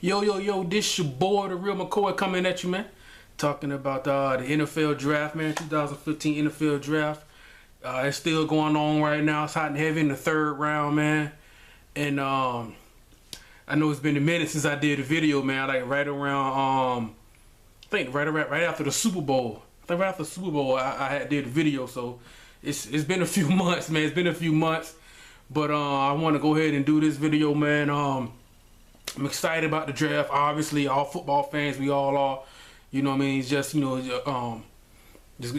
Yo, this your boy, the real McCoy, coming at you, man. Talking about the NFL draft, man, 2015 NFL draft. It's still going on right now. It's hot and heavy in the third round, man. And I know it's been a minute since I did a video, man. Like right around, I think right after the Super Bowl. I think right after the Super Bowl, I had did a video. So it's been a few months, man. It's been a few months. But I want to go ahead and do this video, man. I'm excited about the draft. Obviously, all football fans, we all are. You know what I mean? It's just,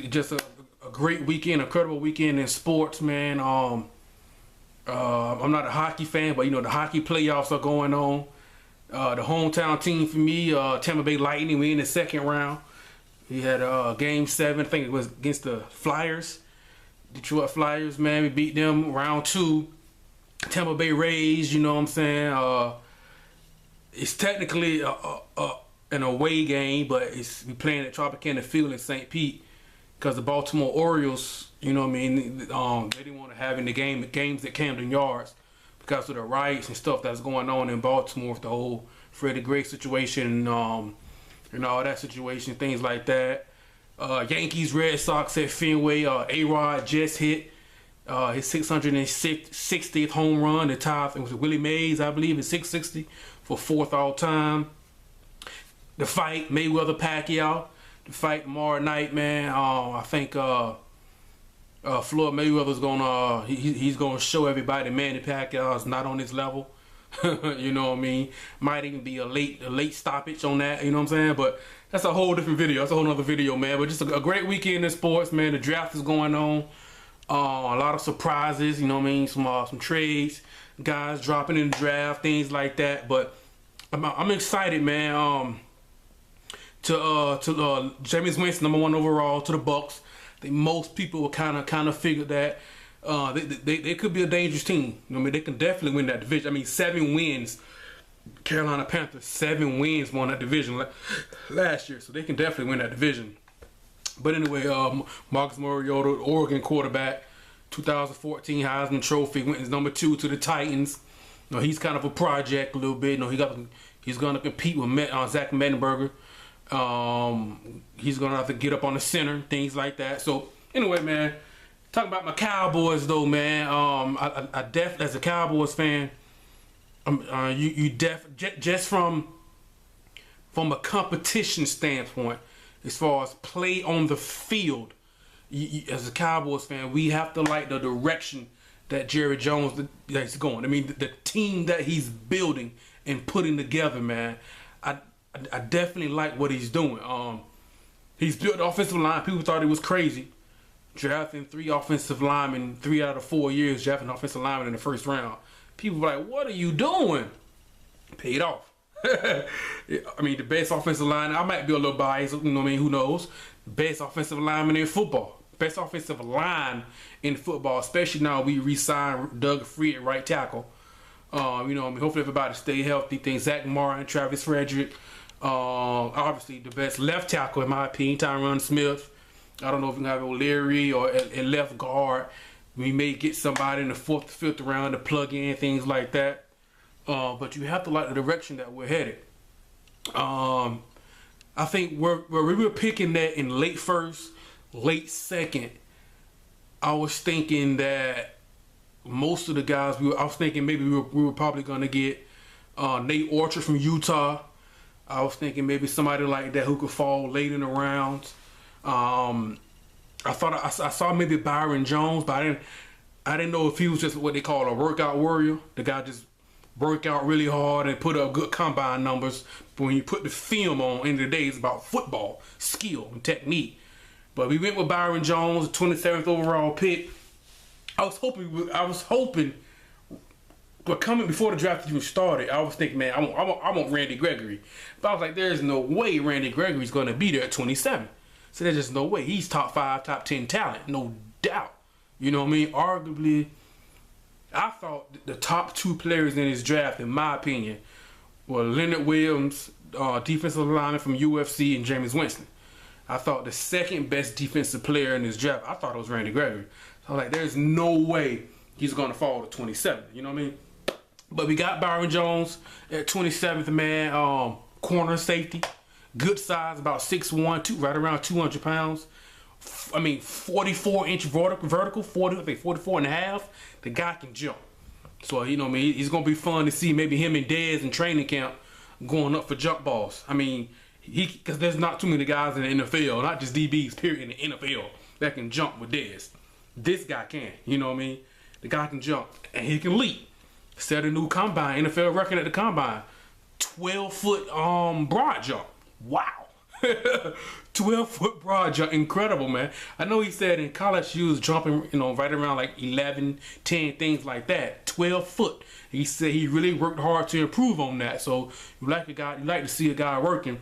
just a great weekend, incredible weekend in sports, man. I'm not a hockey fan, but, the hockey playoffs are going on. The hometown team for me, Tampa Bay Lightning, we in the second round. We had Game 7, I think it was against the Flyers. Detroit Flyers, man. We beat them round 2. Tampa Bay Rays, you know what I'm saying? It's technically an away game, but we playing at Tropicana Field in St. Pete because the Baltimore Orioles, you know what I mean, they didn't want to have in the games at Camden Yards because of the riots and stuff that's going on in Baltimore with the whole Freddie Gray situation and all that situation, things like that. Yankees, Red Sox at Fenway. A-Rod just hit his 660th home run. The top, it was Willie Mays, I believe, is 660 for 4th all time. The fight, Mayweather-Pacquiao. The fight tomorrow night, man. I think Floyd Mayweather's gonna he's gonna show everybody Manny Pacquiao is not on his level. You know what I mean? Might even be a late stoppage on that. You know what I'm saying? But that's a whole different video. That's a whole other video, man. But just a great weekend in sports, man. The draft is going on. A lot of surprises. You know what I mean? Some trades, guys dropping in the draft, things like that. But I'm excited, man. To Jameis Winston, #1 overall, to the Bucks. I think most people will kind of figure that they could be a dangerous team. I mean, they can definitely win that division. I mean, 7 wins. Carolina Panthers, 7 wins won that division last year, so they can definitely win that division. But anyway, Marcus Mariota, Oregon quarterback, 2014 Heisman Trophy, went as #2 to the Titans. He's kind of a project a little bit. He's going to compete with Zach Mettenberger. He's going to have to get up on the center, things like that. So anyway, man, talking about my Cowboys though, man. I definitely, as a Cowboys fan, just from a competition standpoint, as far as play on the field, as a Cowboys fan, we have to like the direction that Jerry Jones is going. I mean, the team that he's building and putting together, man. I definitely like what he's doing. He's built the offensive line. People thought he was crazy, drafting 3 offensive linemen 3 out of 4 years, drafting offensive linemen in the first round. People were like, "What are you doing?" Paid off. I mean, the best offensive line. I might be a little biased. You know what I mean? Who knows? Best offensive lineman in football. Best offensive line in football, especially now we re-signed Doug Free at right tackle. Hopefully everybody stay healthy. Things Zach Martin, Travis Frederick. Obviously the best left tackle in my opinion, Tyron Smith. I don't know if we can have O'Leary or a left guard. We may get somebody in the 4th, 5th round to plug in, things like that. But you have to like the direction that we're headed. I think where we were picking that in late 1st, late 2nd, I was thinking that most of the guys, I was thinking maybe we were probably going to get Nate Orchard from Utah. I was thinking maybe somebody like that who could fall late in the rounds. I thought I saw maybe Byron Jones, but I didn't know if he was just what they call a workout warrior. The guy just work out really hard and put up good combine numbers. But when you put the film on, end of the day, it's about football, skill, and technique. But we went with Byron Jones, 27th overall pick. I was hoping, but coming before the draft even started, I was thinking, man, I want Randy Gregory. But I was like, there's no way Randy Gregory's going to be there at 27. So there's just no way. He's top 5, top 10 talent, no doubt. You know what I mean? Arguably, I thought the top 2 players in his draft, in my opinion, were Leonard Williams, defensive lineman from UFC, and Jameis Winston. I thought the second best defensive player in his draft, I thought it was Randy Gregory. So I was like, there's no way he's going to fall to 27. You know what I mean? But we got Byron Jones at 27th man, corner safety. Good size, about 6'1", right around 200 pounds. 44-inch vertical, 44 and a half. The guy can jump. So, he's going to be fun to see maybe him and Dez in training camp going up for jump balls. Because there's not too many guys in the NFL, not just DBs, period, in the NFL that can jump with Dez. This guy can, The guy can jump, and he can leap. Set a new combine, NFL record at the combine. 12-foot broad jump. Wow. 12-foot broad jump. Incredible, man. I know he said in college he was jumping, right around like 11, 10, things like that. 12 foot. He said he really worked hard to improve on that. So you like to see a guy working.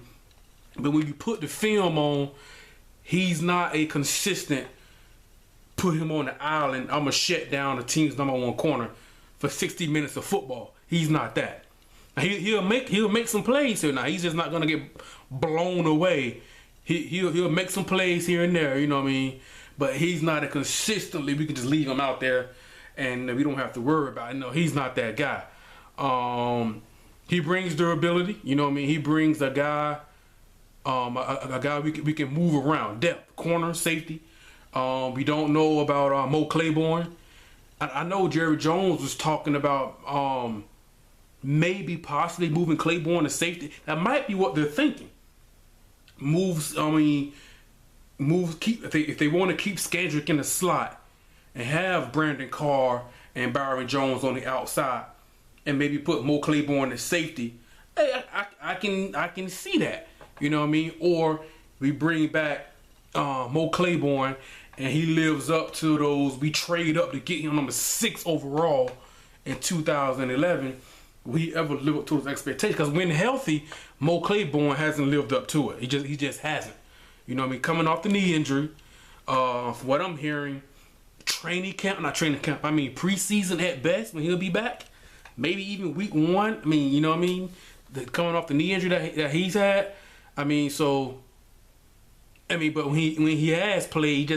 But when you put the film on, he's not a consistent, put him on the island, I'm going to shut down the team's #1 corner for 60 minutes of football. He's not that. He'll make some plays here now. He's just not gonna get blown away. He'll make some plays here and there, But he's not a consistently. We can just leave him out there, and we don't have to worry about it. No, he's not that guy. He brings durability. He brings a guy, a guy we can move around, depth, corner, safety. We don't know about Mo Claiborne. I know Jerry Jones was talking about maybe possibly moving Claiborne to safety. That might be what they're thinking. If they want to keep Skandrick in the slot and have Brandon Carr and Byron Jones on the outside, and maybe put Mo Claiborne at safety. Hey, I can see that. Or we bring back Mo Claiborne, and he lives up to those. We trade up to get him number 6 overall in 2011. Will he ever live up to his expectations? Because when healthy, Mo Claiborne hasn't lived up to it. He just hasn't. Coming off the knee injury, from what I'm hearing, preseason at best when he'll be back. Maybe even week 1. Coming off the knee injury that he's had. But when he has played,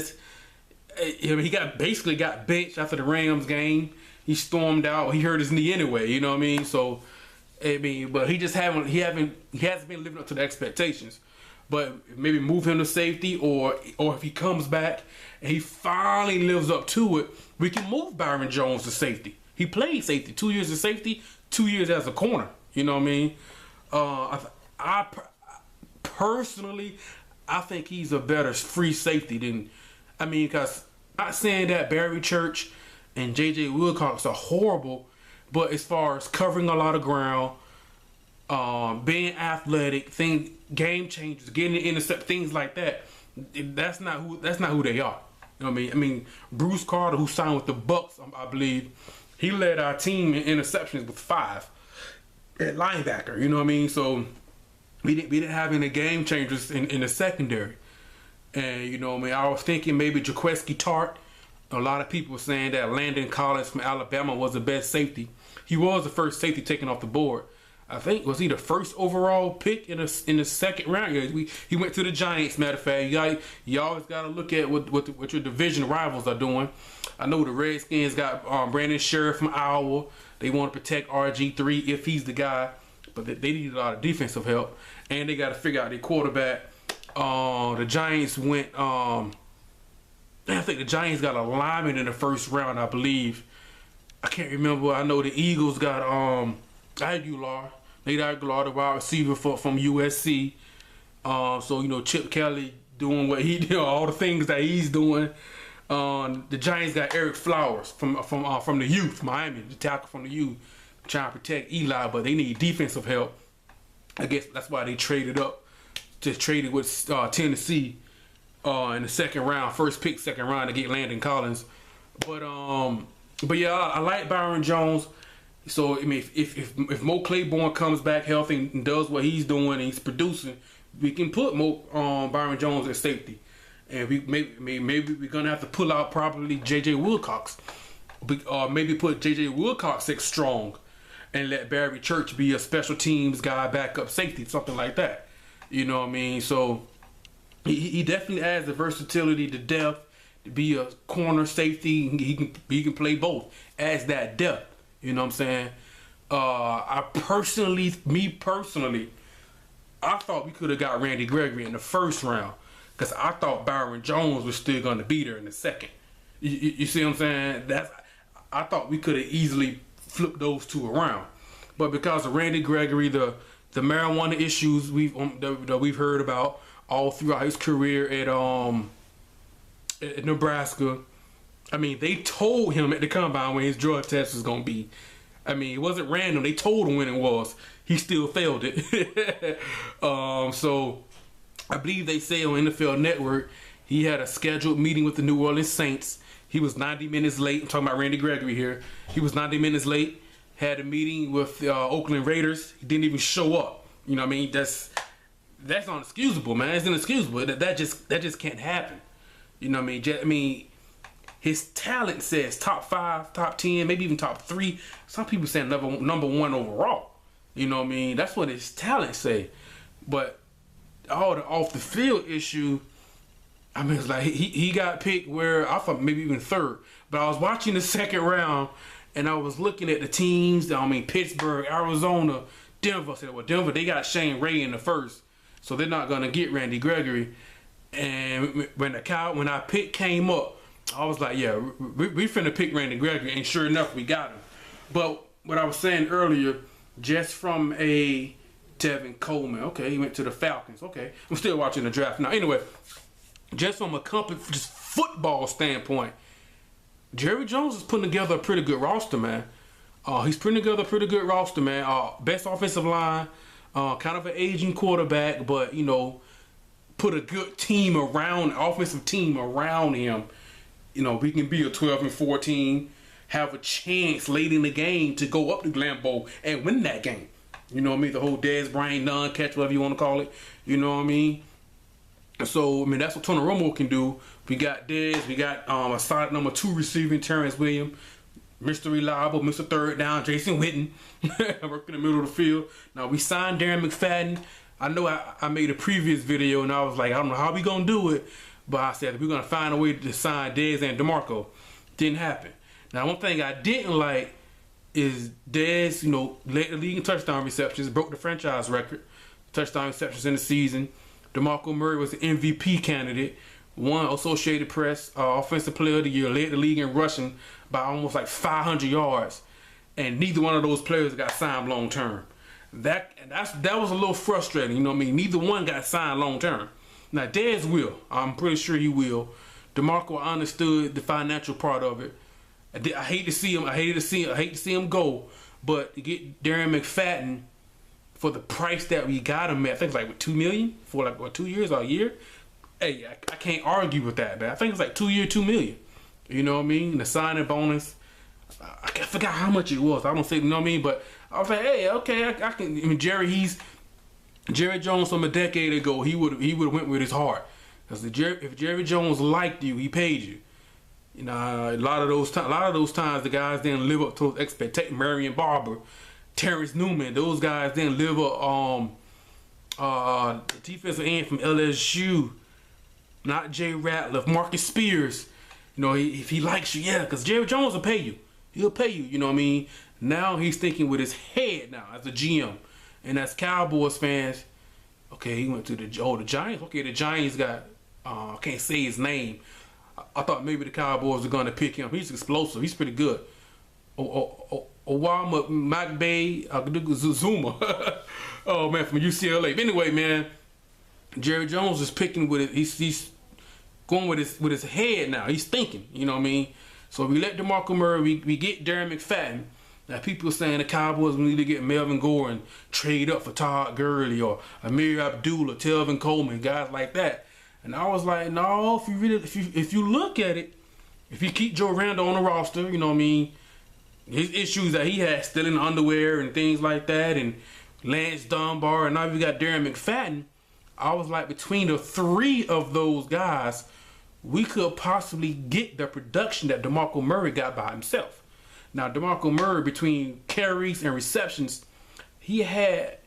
he basically got benched after the Rams game. He stormed out. He hurt his knee anyway. So, but he hasn't been living up to the expectations. But maybe move him to safety, or if he comes back and he finally lives up to it, we can move Byron Jones to safety. He played safety, 2 years of safety, 2 years as a corner. I personally, I think he's a better free safety than, because not saying that Barry Church and J.J. Wilcox are horrible, but as far as covering a lot of ground, being athletic, game changers, getting the intercept, things like that, that's not who they are. Bruce Carter, who signed with the Bucks, I believe, he led our team in interceptions with 5 at linebacker. So we didn't have any game changers in the secondary. And I was thinking maybe Jaqueski Tart. A lot of people were saying that Landon Collins from Alabama was the best safety. He was the first safety taken off the board. I think, was he the first overall pick in the second round? Yeah, he went to the Giants. Matter of fact, you always got to look at what your division rivals are doing. I know the Redskins got Brandon Scherf from Iowa. They want to protect RG3 if he's the guy, but they need a lot of defensive help, and they got to figure out their quarterback. The Giants went. I think the Giants got a lineman in the first round, I believe. I can't remember. I know the Eagles got Nate Aguilar, the wide receiver from USC. So Chip Kelly doing what he did, all the things that he's doing. The Giants got Eric Flowers from the youth, Miami, the tackle from the youth, trying to protect Eli, but they need defensive help. I guess that's why they traded up, just traded with Tennessee in the second round, first pick, second round to get Landon Collins. But yeah, I like Byron Jones. So if Mo Claiborne comes back healthy and does what he's doing and he's producing, we can put Byron Jones at safety. And maybe we're gonna have to pull out probably J.J. Wilcox, or maybe put J.J. Wilcox at strong, and let Barry Church be a special teams guy, backup safety, something like that. So he definitely adds the versatility, the depth to be a corner safety. He can play both. Adds that depth. You know what I'm saying? Me personally, I thought we could have got Randy Gregory in the first round because I thought Byron Jones was still going to beat her in the second. You see what I'm saying? I thought we could have easily flipped those two around, but because of Randy Gregory, the marijuana issues that we've heard about all throughout his career at Nebraska. I mean, they told him at the combine when his drug test was gonna be. I mean, it wasn't random. They told him when it was. He still failed it. So I believe they say on NFL Network he had a scheduled meeting with the New Orleans Saints. He was 90 minutes late. I'm talking about Randy Gregory here. He was 90 minutes late. Had a meeting with the Oakland Raiders. He didn't even show up. You know what I mean? That's unexcusable, man. It's inexcusable. That just can't happen. You know what I mean? His talent says top 5, top 10, maybe even top 3. Some people saying number 1 overall. You know what I mean? That's what his talent say. But all the off the field issue, I mean, it's like he got picked where I thought maybe even 3rd. But I was watching the second round and I was looking at the teams. I mean, Pittsburgh, Arizona, Denver. I said, well, Denver, they got Shane Ray in the first, so they're not gonna get Randy Gregory. And when our pick came up, I was like, yeah, we finna pick Randy Gregory, and sure enough, we got him. But what I was saying earlier, just from a Tevin Coleman, okay, he went to the Falcons, okay. I'm still watching the draft now. Anyway, just from a just football standpoint, Jerry Jones is putting together a pretty good roster, man. He's putting together a pretty good roster, man. Best offensive line, kind of an aging quarterback, but, you know, put a good team around, offensive team around him. You know, we can be a 12-14, have a chance late in the game to go up to Lambeau and win that game. You know what I mean? The whole Dez Bryant non-catch, whatever you want to call it. You know what I mean? So, I mean, that's what Tony Romo can do. We got Dez. We got a solid number 2 receiving, Terrence Williams. Mr. Reliable, Mr. Third Down, Jason Witten. Working in the middle of the field. Now, we signed Darren McFadden. I know I made a previous video, and I was like, I don't know how we going to do it. But I said, we're going to find a way to sign Dez and DeMarco. Didn't happen. Now, one thing I didn't like is Dez, you know, led the league in touchdown receptions, broke the franchise record, touchdown receptions in the season. DeMarco Murray was the MVP candidate, won Associated Press Offensive Player of the Year, led the league in rushing by almost like 500 yards. And neither one of those players got signed long term. That was a little frustrating, you know what I mean? Neither one got signed long term. Now, Dez will. I'm pretty sure he will. DeMarco, I understood the financial part of it. I hate to see him go. But to get Darren McFadden for the price that we got him at, I think it's like $2 million for like what, 2 years or a year. Hey, I can't argue with that, man. I think it's like 2 years, $2 million. You know what I mean? The signing bonus. I forgot how much it was. I don't say, you know what I mean? But I was like, hey, okay, I can. I mean, Jerry Jones from a decade ago, he would have went with his heart. Because if Jerry Jones liked you, he paid you. You know, a lot of those times, the guys didn't live up to those expectations. Marion Barber, Terrence Newman, those guys didn't live up. The defensive end from LSU, not Jay Ratliff, Marcus Spears. You know, if he likes you, yeah, because Jerry Jones will pay you. He'll pay you. You know what I mean? Now he's thinking with his head now as a GM. And as Cowboys fans, okay, he went to the Giants. Okay, the Giants got, I can't say his name. I thought maybe the Cowboys were going to pick him. He's explosive. He's pretty good. Owama McBay Zuma. Oh, man, from UCLA. But anyway, man, Jerry Jones is picking with it. He's going with his head now. He's thinking, you know what I mean? So we let DeMarco Murray, we get Darren McFadden. Now, people are saying the Cowboys need to get Melvin Gore and trade up for Todd Gurley or Amir Abdullah, Tevin Coleman, guys like that. And I was like, no, if you look at it, if you keep Joe Randall on the roster, you know what I mean, his issues that he had stealing underwear and things like that, and Lance Dunbar, and now you got Darren McFadden, I was like, between the 3 of those guys, we could possibly get the production that DeMarco Murray got by himself. Now, DeMarco Murray, between carries and receptions, he had,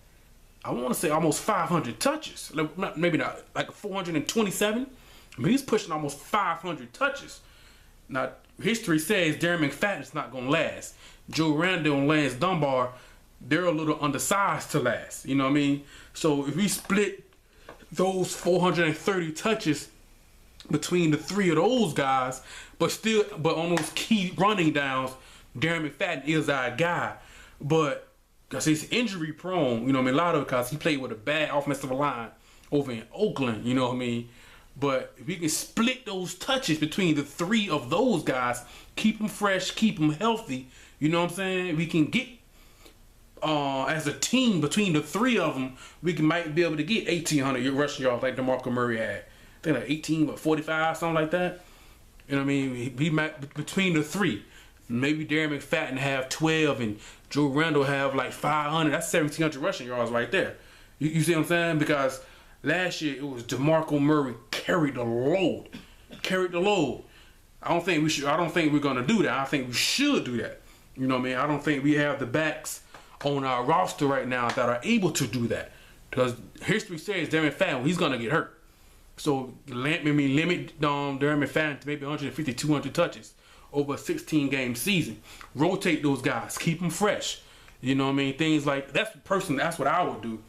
I want to say, almost 500 touches. Maybe not, like 427. I mean, he's pushing almost 500 touches. Now, history says Darren McFadden's not going to last. Joe Randall and Lance Dunbar, they're a little undersized to last. You know what I mean? So if we split those 430 touches between the 3 of those guys, but on those key running downs, Darren McFadden is our guy. But because he's injury prone, you know what I mean? A lot of it because he played with a bad offensive line over in Oakland, you know what I mean? But if we can split those touches between the 3 of those guys, keep them fresh, keep them healthy, you know what I'm saying? We can get, as a team, between the 3 of them, might be able to get 1,800 rushing yards like DeMarco Murray had. I think like 45, something like that. You know what I mean? We might, between the 3. Maybe Darren McFadden have 12 and Joe Randall have like 500. That's 1,700 rushing yards right there. You see what I'm saying? Because last year it was DeMarco Murray carried the load. I don't think we're gonna do that. I think we should do that. You know what I mean? I don't think we have the backs on our roster right now that are able to do that. Because history says Darren McFadden, he's gonna get hurt. So limit Darren McFadden to maybe 150, 200 touches over a 16-game season. Rotate those guys, keep them fresh. You know what I mean? Things like that's what I would do.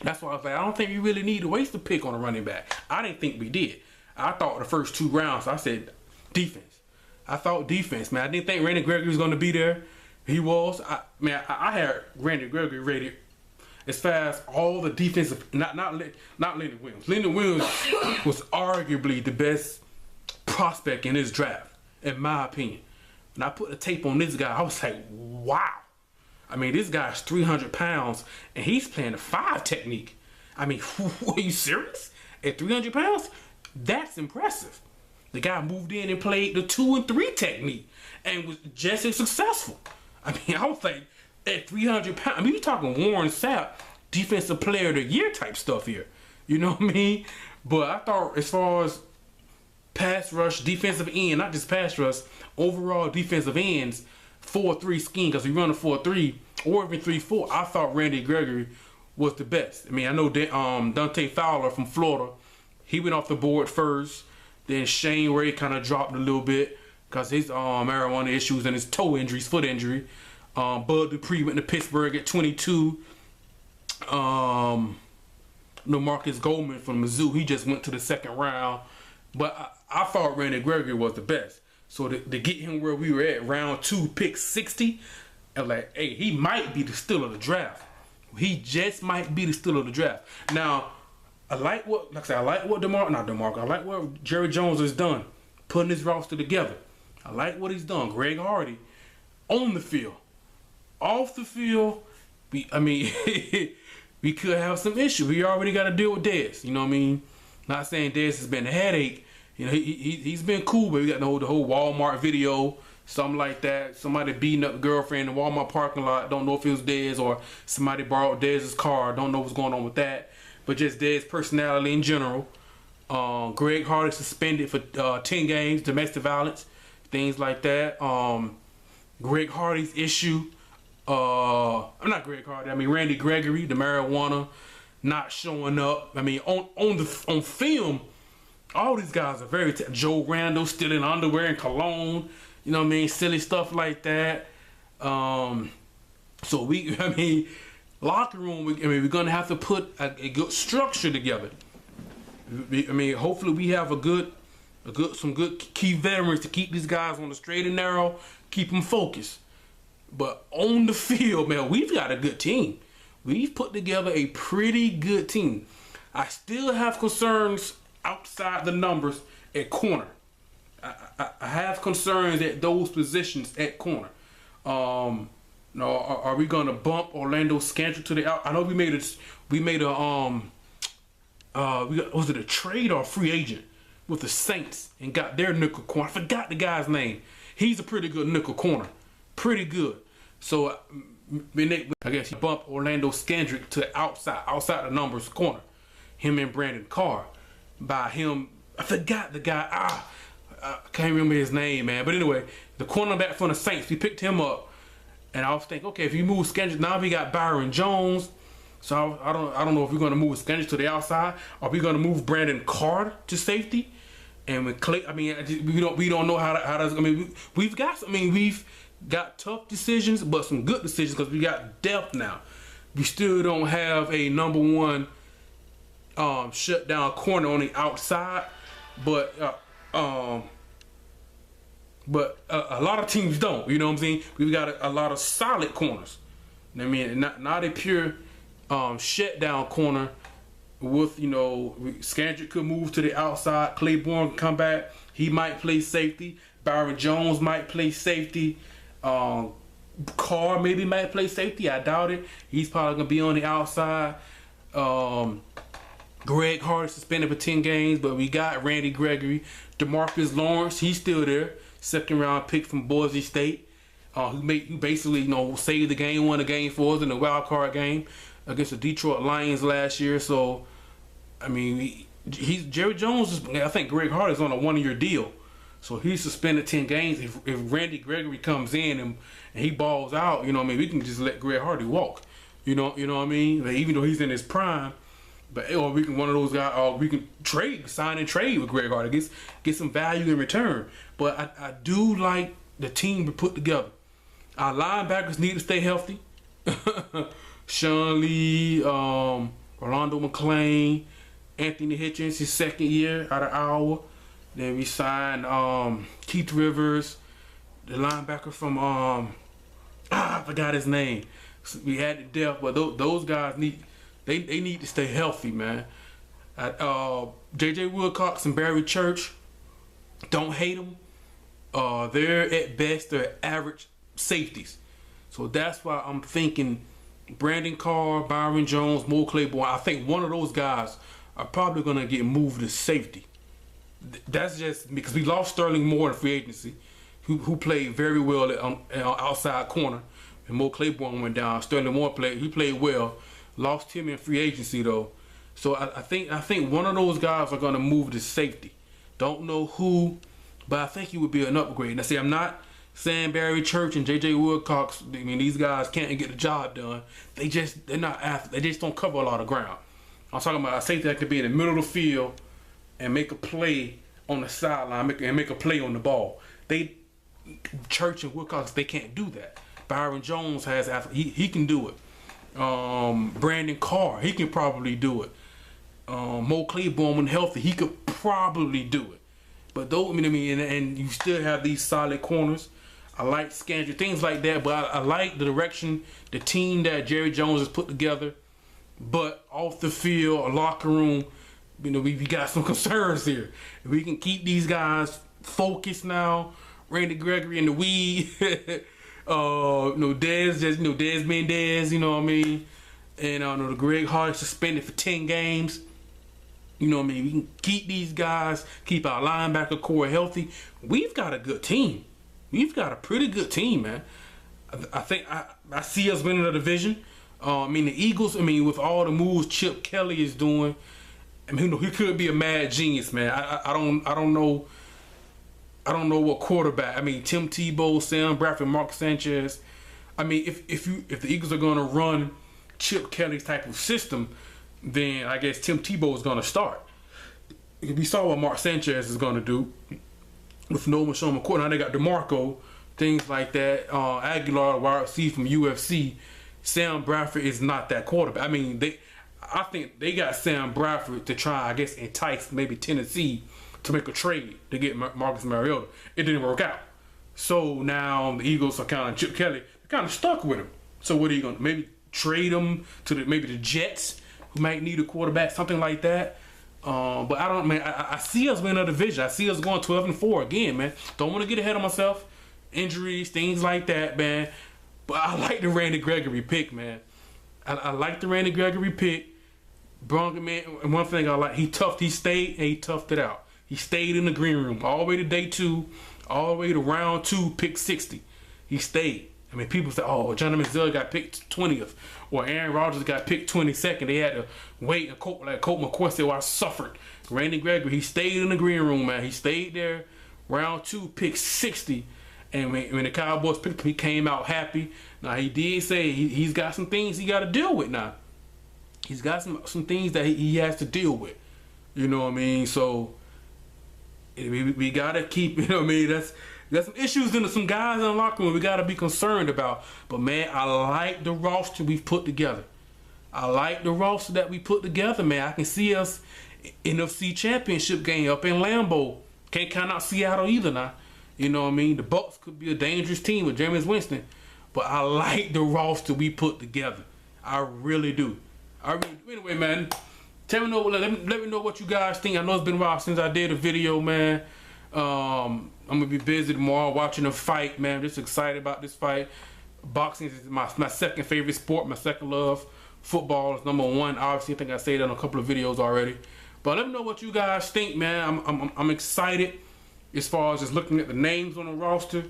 That's why I was like, I don't think we really need to waste a pick on a running back. I didn't think we did. I thought the first 2 rounds, I said defense. I thought defense, man. I didn't think Randy Gregory was going to be there. He was. I had Randy Gregory rated as far as all the defensive, not Leonard Williams. Leonard Williams was arguably the best prospect in this draft, in my opinion. When I put the tape on this guy, I was like, wow. I mean, this guy's 300 pounds, and he's playing a 5 technique. I mean, are you serious? At 300 pounds? That's impressive. The guy moved in and played the 2 and 3 technique and was just as successful. I mean, I was like, at 300 pounds, I mean, you're talking Warren Sapp, defensive player of the year type stuff here. You know what I mean? But I thought as far as pass rush, defensive end, not just pass rush, overall defensive ends, 4-3 scheme, because we run a 4-3 or even 3-4, I thought Randy Gregory was the best. I mean, I know Dante Fowler from Florida, he went off the board first. Then Shane Ray kind of dropped a little bit because his marijuana issues and his toe injuries, foot injury. Bud Dupree went to Pittsburgh at 22. Marcus Goldman from Mizzou, he just went to the 2nd round. But I thought Randy Gregory was the best. So to get him where we were at, round 2, pick 60, and like, hey, he might be the steal of the draft. He just might be the steal of the draft. Now, I like what Jerry Jones has done, putting his roster together. I like what he's done. Greg Hardy, on the field. Off the field, we could have some issues. We already got to deal with Dez. You know what I mean? Not saying Dez has been a headache. You know, he's been cool, but we got the whole Walmart video, something like that. Somebody beating up a girlfriend in the Walmart parking lot. Don't know if it was Dez or somebody borrowed Dez's car. Don't know what's going on with that. But just Dez's personality in general. Greg Hardy suspended for 10 games, domestic violence, things like that. Greg Hardy's issue. I'm not Greg Hardy. I mean Randy Gregory, the marijuana, not showing up. I mean on film, all these guys are very Joe Randall still in underwear and cologne. You know what I mean? Silly stuff like that. So locker room. We're gonna have to put a good structure together. Hopefully we have some good key veterans to keep these guys on the straight and narrow, keep them focused. But on the field, man, we've got a good team. We've put together a pretty good team. I still have concerns outside the numbers at corner. I have concerns at those positions at corner. Are we gonna bump Orlando Scandrick to the out? I know we made a was it a trade or a free agent with the Saints and got their nickel corner. I forgot the guy's name. He's a pretty good nickel corner. Pretty good. So I guess he bumped Orlando Scandrick to the outside the numbers corner. Him and Brandon Carr. By him, I forgot the guy. I can't remember his name, man. But anyway, the cornerback from the Saints, we picked him up. And I was thinking, okay, if you move Scandrick, now we got Byron Jones. So I don't know if we're going to move Scandrick to the outside. Or we going to move Brandon Carr to safety. And with Clay, we don't know how to. We've got. got tough decisions, but some good decisions because we got depth now. We still don't have a number one shutdown corner on the outside, but a lot of teams don't. You know what I'm saying? We've got a lot of solid corners. I mean, not a pure shutdown corner. With Scandrick could move to the outside. Claiborne can come back. He might play safety. Byron Jones might play safety. Carr maybe might play safety. I doubt it. He's probably gonna be on the outside. Greg Hardy suspended for 10 games, but we got Randy Gregory. DeMarcus Lawrence, he's still there. Second round pick from Boise State. Who basically saved the game, won the game for us in the wild card game against the Detroit Lions last year. So, I mean, Jerry Jones. I think Greg Hardy's on a 1-year deal, so he's suspended 10 games. If Randy Gregory comes in and he balls out, we can just let Greg Hardy walk. You know what I mean? Like, even though he's in his prime, but or we can one of those guys. We can sign and trade with Greg Hardy, get some value in return. But I do like the team we put together. Our linebackers need to stay healthy. Sean Lee, Rolando McClain, Anthony Hitchens, his second year out of Iowa. Then we signed Keith Rivers, the linebacker from I forgot his name. So we had the depth, but those guys need to stay healthy, man. J.J. Wilcox and Barry Church, don't hate them. They're at best they're average safeties, so that's why I'm thinking Brandon Carr, Byron Jones, Mo Claiborne. I think one of those guys are probably gonna get moved to safety. That's just because we lost Sterling Moore in free agency, who played very well on outside corner, and Mo Claiborne went down. Sterling Moore played well. Lost him in free agency though, so I think one of those guys are gonna move to safety. Don't know who, but I think he would be an upgrade. Now, see, I'm not saying Barry Church and J.J. Wilcox. I mean, these guys can't get the job done. They're not athletes. They just don't cover a lot of ground. I'm talking about a safety that could be in the middle of the field and make a play on the sideline and make a play on the ball. Church and Wilcox, they can't do that. Byron Jones has he can do it. Brandon Carr, he can probably do it. Mo Claiborne, when healthy, he could probably do it. But those, and you still have these solid corners. I like Scandrick, things like that. But I like the direction, the team that Jerry Jones has put together. But off the field, a locker room, we got some concerns here. If we can keep these guys focused now, Randy Gregory in the weed, Dez being Dez, you know what I mean? And the Greg Hardy suspended for 10 games. You know what I mean? We can keep these guys, keep our linebacker core healthy. We've got a good team. We've got a pretty good team, man. I think I see us winning the division. The Eagles, with all the moves Chip Kelly is doing, he could be a mad genius, man. I don't know what quarterback. Tim Tebow, Sam Bradford, Mark Sanchez. If the Eagles are going to run Chip Kelly's type of system, then I guess Tim Tebow is going to start. We saw what Mark Sanchez is going to do with no Sean McCoy. Now they got DeMarco, things like that. Aguilar, wide receiver from UFC. Sam Bradford is not that quarterback. I think they got Sam Bradford to try, I guess, entice maybe Tennessee to make a trade to get Marcus Mariota. It didn't work out. So now the Eagles are kind of Chip Kelly. They're kind of stuck with him. So what are you going to maybe trade him to maybe the Jets, who might need a quarterback, something like that. But I see us winning a division. I see us going 12-4 again, man. Don't want to get ahead of myself. Injuries, things like that, man. But I like the Randy Gregory pick, man. I like the Randy Gregory pick. Bronco, man, and one thing I like, he stayed and he toughed it out. He stayed in the green room all the way to day 2, all the way to round 2, pick 60. He stayed. People say, oh, Johnny Manziel got picked 20th, or Aaron Rodgers got picked 22nd. They had to wait, and Colt McCoy said, well, I suffered. Randy Gregory, he stayed in the green room, man. He stayed there, round 2, pick 60. And when the Cowboys picked him, he came out happy. Now, he did say he's got some things he got to deal with now. He's got some things that he has to deal with. You know what I mean? So, we got to keep, that's got some issues in some guys in the locker room we got to be concerned about. But man, I like the roster we've put together. I like the roster that we put together, man. I can see us NFC Championship game up in Lambeau. Can't count out Seattle either now. You know what I mean? The Bucs could be a dangerous team with Jameis Winston. But I like the roster we put together. I really do. Anyway, man, let me know what you guys think. I know it's been a while since I did a video, man. I'm gonna be busy tomorrow watching a fight, man. I'm just excited about this fight. Boxing is my second favorite sport, my second love. Football is number one. Obviously, I think I said that on a couple of videos already. But let me know what you guys think, man. I'm excited as far as just looking at the names on the roster.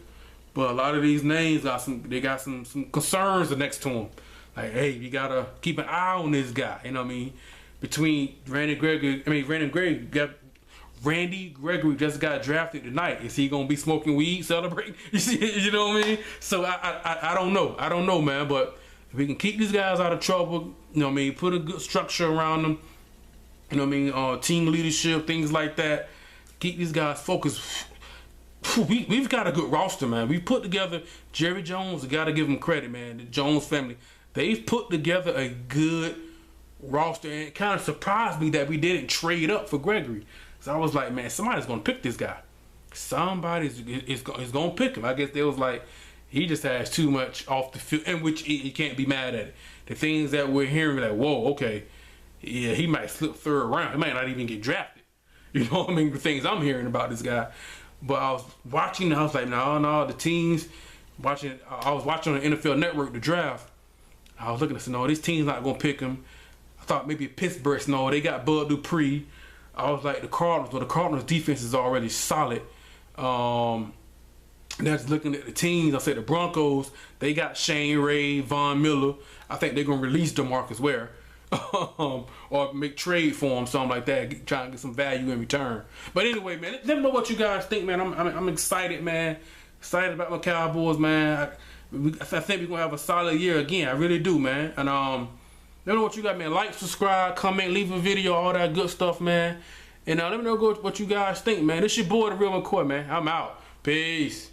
But a lot of these names got some concerns next to them. Like, hey, you gotta keep an eye on this guy. You know what I mean? Between Randy Gregory just got drafted tonight. Is he gonna be smoking weed, celebrating? You know what I mean? So I don't know. I don't know, man. But if we can keep these guys out of trouble, you know what I mean, put a good structure around them, you know what I mean, team leadership, things like that, keep these guys focused. We've got a good roster, man. We put together Jerry Jones. We got to give him credit, man. The Jones family, they've put together a good roster, and it kind of surprised me that we didn't trade up for Gregory. So I was like, man, somebody's gonna pick this guy. Somebody is gonna pick him. I guess they was like, he just has too much off the field, and which you can't be mad at it. The things that we're hearing, like, whoa, okay, yeah, he might slip third round. He might not even get drafted. You know what I mean? The things I'm hearing about this guy. But I was watching, and I was like, no, the teams watching. I was watching on the NFL Network the draft. I was looking and said, no, this team's not gonna pick him. I thought maybe Pittsburgh. No, they got Bud Dupree. I was like, the Cardinals. Well, the Cardinals' defense is already solid. That's looking at the teams. I said the Broncos, they got Shane Ray, Von Miller. I think they're gonna release DeMarcus Ware, or make trade for him, something like that, trying to get some value in return. But anyway, man, let me know what you guys think, man. I'm excited, man. Excited about my Cowboys, man. I think we're gonna have a solid year again. I really do, man. And let me know what you got, man. Like, subscribe, comment, leave a video, all that good stuff, man. And let me know what you guys think, man. This your boy, The Real McCoy, man. I'm out. Peace.